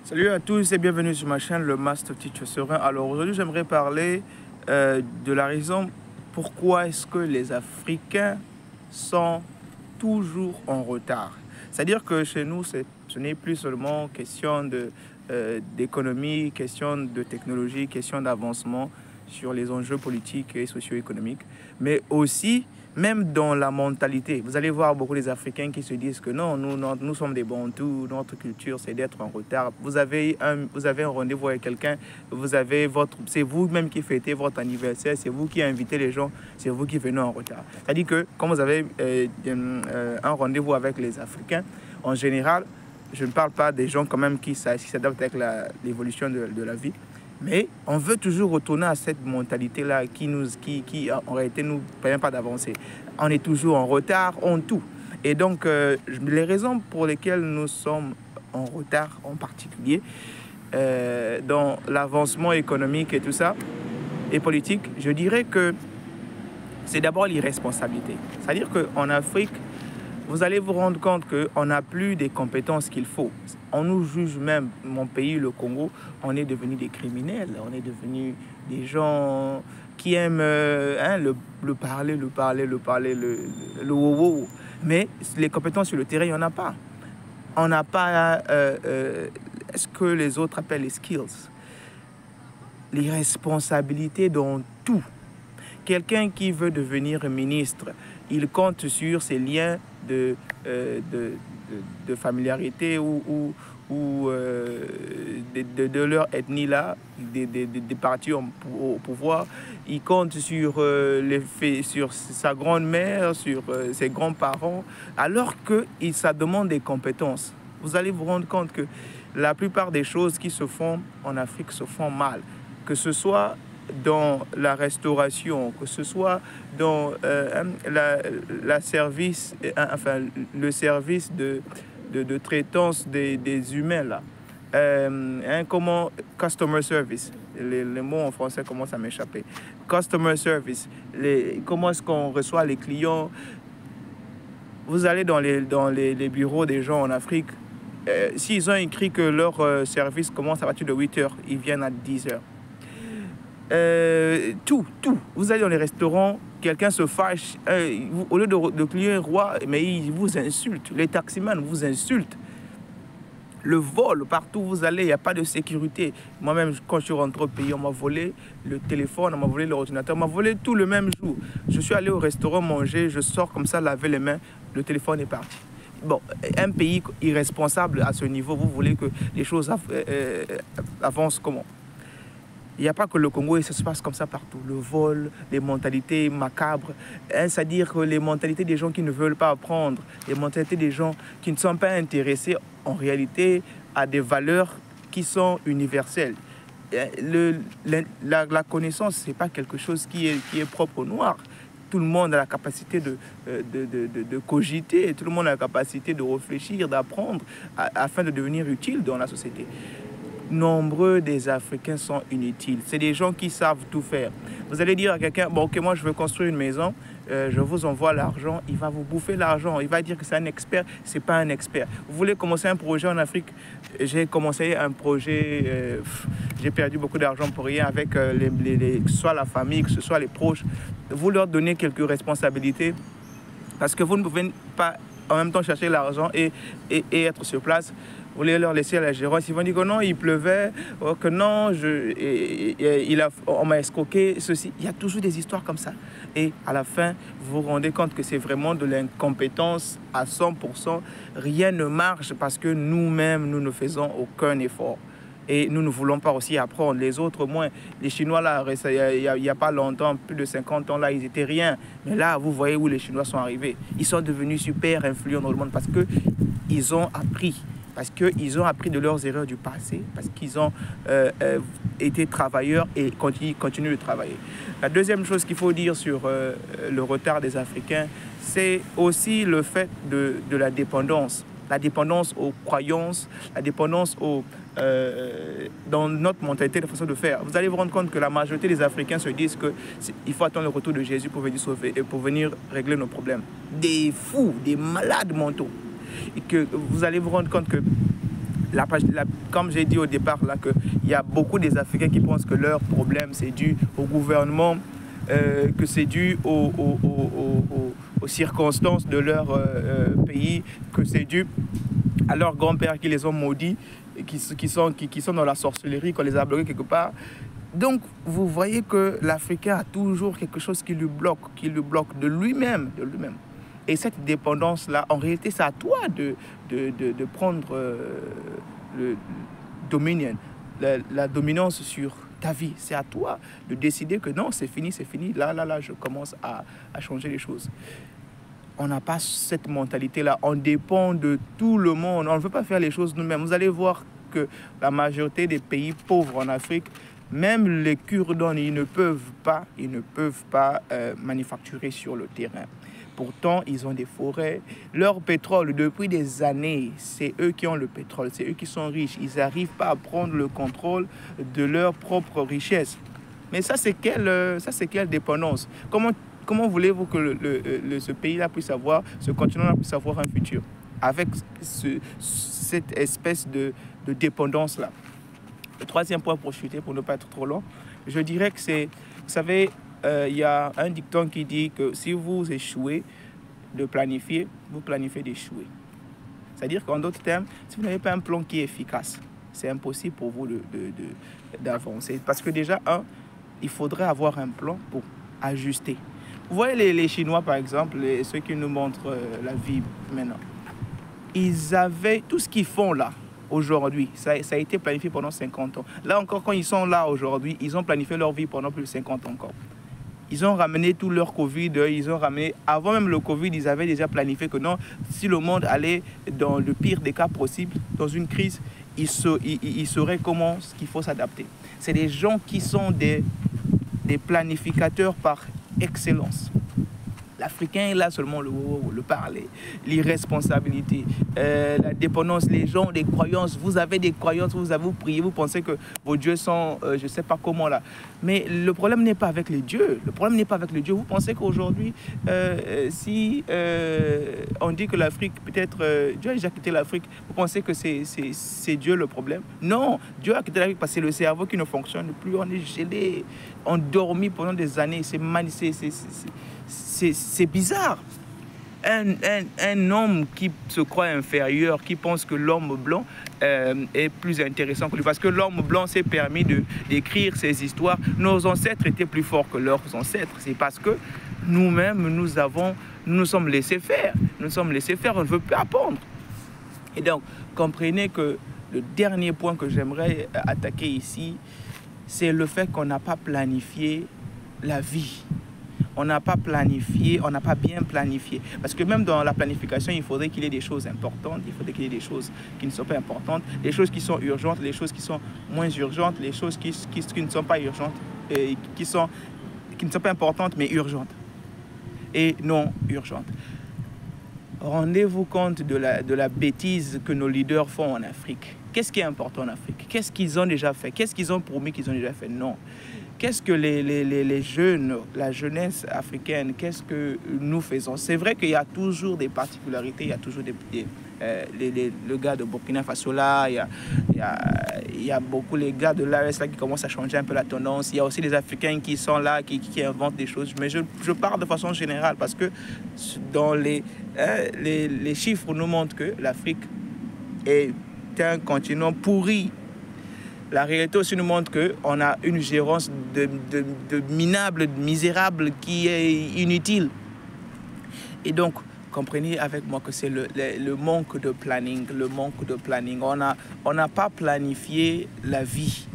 Salut à tous et bienvenue sur ma chaîne, le Master Teacher Serein. Alors aujourd'hui, j'aimerais parler de la raison pourquoi est-ce que les Africains sont toujours en retard. C'est-à-dire que chez nous, ce n'est plus seulement question d'économie, question de technologie, question d'avancement sur les enjeux politiques et socio-économiques, mais aussi même dans la mentalité. Vous allez voir beaucoup des Africains qui se disent que non, nous sommes des Bantous, notre culture c'est d'être en retard. Vous avez un rendez-vous avec quelqu'un, c'est vous-même qui fêtez votre anniversaire, c'est vous qui invitez les gens, c'est vous qui venez en retard. C'est-à-dire que quand vous avez un rendez-vous avec les Africains, en général, je ne parle pas des gens quand même qui s'adaptent avec l'évolution de la vie, mais on veut toujours retourner à cette mentalité-là qui en réalité nous permet pas d'avancer. On est toujours en retard, en tout. Et donc, les raisons pour lesquelles nous sommes en retard en particulier, dans l'avancement économique et tout ça, et politique, je dirais que c'est d'abord l'irresponsabilité. C'est-à-dire qu'en Afrique, vous allez vous rendre compte qu'on n'a plus des compétences qu'il faut. On nous juge même, mon pays, le Congo, on est devenus des criminels, on est devenus des gens qui aiment le parler, le wow. Mais les compétences sur le terrain, il n'y en a pas. On n'a pas ce que les autres appellent les skills. Les responsabilités dans tout. Quelqu'un qui veut devenir ministre, il compte sur ses liens de familiarité ou de leur ethnie-là, des partis au pouvoir. Il compte sur, sur sa grand-mère, sur ses grands-parents, alors que ça demande des compétences. Vous allez vous rendre compte que la plupart des choses qui se font en Afrique se font mal, que ce soit dans la restauration, que ce soit dans le service de traitance des humains là. Comment customer service, les mots en français commencent à m'échapper. Customer service, comment est-ce qu'on reçoit les clients. Vous allez dans les bureaux des gens en Afrique, s'ils ont écrit que leur service commence à partir de 8 heures, ils viennent à 10 heures. Tout. Vous allez dans les restaurants, quelqu'un se fâche, au lieu de crier un roi, mais il vous insulte. Les taximans vous insultent. Le vol, partout où vous allez, il n'y a pas de sécurité. Moi-même, quand je suis rentré au pays, on m'a volé le téléphone, on m'a volé l'ordinateur, on m'a volé tout le même jour. Je suis allé au restaurant manger, je sors comme ça, laver les mains, le téléphone est parti. Bon, un pays irresponsable à ce niveau, vous voulez que les choses avancent comment? Il n'y a pas que le Congo, et ça se passe comme ça partout. Le vol, les mentalités macabres, c'est-à-dire que les mentalités des gens qui ne veulent pas apprendre, les mentalités des gens qui ne sont pas intéressés en réalité à des valeurs qui sont universelles. La connaissance, ce n'est pas quelque chose qui est propre aux Noirs. Tout le monde a la capacité de cogiter, tout le monde a la capacité de réfléchir, d'apprendre afin de devenir utile dans la société. Nombreux des Africains sont inutiles. C'est des gens qui savent tout faire. Vous allez dire à quelqu'un, bon, ok, moi je veux construire une maison, je vous envoie l'argent, il va vous bouffer l'argent, il va dire que c'est un expert, c'est pas un expert. Vous voulez commencer un projet en Afrique? J'ai commencé un projet, j'ai perdu beaucoup d'argent pour rien avec que ce soit la famille, que ce soit les proches. Vous leur donnez quelques responsabilités parce que vous ne pouvez pas en même temps chercher l'argent et être sur place. Vous voulez leur laisser à la gérance, ils vont dire que non, il pleuvait, que non, on m'a escroqué, ceci. Il y a toujours des histoires comme ça. Et à la fin, vous vous rendez compte que c'est vraiment de l'incompétence à 100%. Rien ne marche parce que nous-mêmes, nous ne faisons aucun effort. Et nous ne voulons pas aussi apprendre. Les autres, moins. Les Chinois, là, il n'y a pas longtemps, plus de 50 ans, là, ils n'étaient rien. Mais là, vous voyez où les Chinois sont arrivés. Ils sont devenus super influents dans le monde parce qu'ils ont appris. Parce qu'ils ont appris de leurs erreurs du passé, parce qu'ils ont été travailleurs et continuent de travailler. La deuxième chose qu'il faut dire sur le retard des Africains, c'est aussi le fait de la dépendance. La dépendance aux croyances, la dépendance dans notre mentalité, de façon de faire. Vous allez vous rendre compte que la majorité des Africains se disent qu'il faut attendre le retour de Jésus pour venir sauver et pour venir régler nos problèmes. Des fous, des malades mentaux. Et que vous allez vous rendre compte que Comme j'ai dit au départ, là, qu'il y a beaucoup des Africains qui pensent que leur problème, c'est dû au gouvernement, que c'est dû aux circonstances de leur pays, que c'est dû à leurs grands-pères qui les ont maudits, qui sont dans la sorcellerie, qu'on les a bloqués quelque part. Donc, vous voyez que l'Africain a toujours quelque chose qui lui bloque de lui-même. Et cette dépendance-là, en réalité, c'est à toi de prendre le dominion, la dominance sur ta vie. C'est à toi de décider que non, c'est fini. Là, je commence à changer les choses. On n'a pas cette mentalité-là. On dépend de tout le monde. On ne veut pas faire les choses nous-mêmes. Vous allez voir que la majorité des pays pauvres en Afrique, même les cure-dents, ils ne peuvent pas manufacturer sur le terrain. Pourtant, ils ont des forêts. Leur pétrole, depuis des années, c'est eux qui ont le pétrole. C'est eux qui sont riches. Ils n'arrivent pas à prendre le contrôle de leur propre richesse. Mais ça, c'est quelle dépendance? Comment voulez-vous que ce pays-là puisse avoir, ce continent-là puisse avoir un futur avec cette espèce de dépendance-là? Le troisième point pour chuter, pour ne pas être trop long, je dirais que c'est, vous savez, il y a un dicton qui dit que si vous échouez de planifier, vous planifiez d'échouer. C'est-à-dire qu'en d'autres termes, si vous n'avez pas un plan qui est efficace, c'est impossible pour vous d'avancer. Parce que déjà, il faudrait avoir un plan pour ajuster. Vous voyez les Chinois, par exemple, ceux qui nous montrent la vie maintenant. Ils avaient tout ce qu'ils font là, aujourd'hui. Ça a été planifié pendant 50 ans. Là encore, quand ils sont là aujourd'hui, ils ont planifié leur vie pendant plus de 50 ans encore. Ils ont ramené tout leur Covid, avant même le Covid, ils avaient déjà planifié que non, si le monde allait dans le pire des cas possible, dans une crise, ils sauraient comment il faut s'adapter. C'est des gens qui sont des planificateurs par excellence. L'Africain est là seulement le parler, l'irresponsabilité, la dépendance, les gens, des croyances. Vous avez des croyances, vous priez, vous pensez que vos dieux sont, je ne sais pas comment là. Mais le problème n'est pas avec les dieux. Le problème n'est pas avec les dieux. Vous pensez qu'aujourd'hui, si on dit que l'Afrique, peut-être, Dieu a déjà quitté l'Afrique, vous pensez que c'est Dieu le problème? Non, Dieu a quitté l'Afrique parce que c'est le cerveau qui ne fonctionne plus. On est gelé, endormi pendant des années. C'est bizarre. Un homme qui se croit inférieur, qui pense que l'homme blanc est plus intéressant que lui. Parce que l'homme blanc s'est permis d'écrire ces histoires. Nos ancêtres étaient plus forts que leurs ancêtres. C'est parce que nous-mêmes, nous nous sommes laissés faire. Nous nous sommes laissés faire, on ne veut plus apprendre. Et donc, comprenez que le dernier point que j'aimerais attaquer ici, c'est le fait qu'on n'a pas planifié la vie. On n'a pas planifié, on n'a pas bien planifié. Parce que même dans la planification, il faudrait qu'il y ait des choses importantes, il faudrait qu'il y ait des choses qui ne sont pas importantes, les choses qui sont urgentes, les choses qui sont moins urgentes, les choses qui ne sont pas urgentes, qui ne sont pas importantes mais urgentes et non urgentes. Rendez-vous compte de la bêtise que nos leaders font en Afrique. Qu'est-ce qui est important en Afrique? Qu'est-ce qu'ils ont déjà fait? Qu'est-ce qu'ils ont promis qu'ils ont déjà fait? Non. Qu'est-ce que les jeunes, la jeunesse africaine, qu'est-ce que nous faisons? C'est vrai qu'il y a toujours des particularités, il y a toujours le gars de Burkina Faso là, il y a beaucoup les gars de l'AES là qui commencent à changer un peu la tendance. Il y a aussi des Africains qui sont là, qui inventent des choses. Mais je parle de façon générale parce que dans les chiffres nous montrent que l'Afrique est un continent pourri. La réalité aussi nous montre qu'on a une gérance de minables, de misérables qui est inutile. Et donc, comprenez avec moi que c'est le manque de planning, On n'a pas planifié la vie.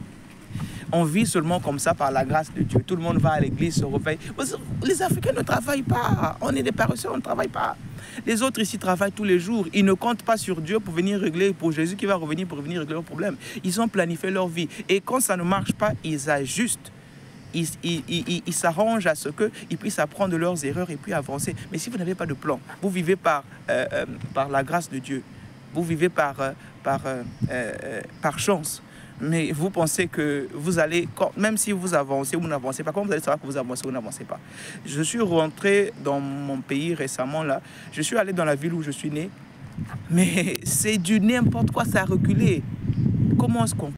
On vit seulement comme ça par la grâce de Dieu. Tout le monde va à l'église, se réveille. Les Africains ne travaillent pas. On est des paresseux, on ne travaille pas. Les autres ici travaillent tous les jours. Ils ne comptent pas sur Dieu pour venir régler, pour Jésus qui va revenir pour venir régler leurs problèmes. Ils ont planifié leur vie. Et quand ça ne marche pas, ils ajustent. Ils s'arrangent à ce qu'ils puissent apprendre de leurs erreurs et puis avancer. Mais si vous n'avez pas de plan, vous vivez par la grâce de Dieu. Vous vivez par chance. Mais vous pensez que vous allez, même si vous avancez ou vous n'avancez pas, comment vous allez savoir que vous avancez ou n'avancez pas? Je suis rentré dans mon pays récemment, là. Je suis allé dans la ville où je suis né. Mais c'est du n'importe quoi, ça a reculé. Comment est-ce qu'on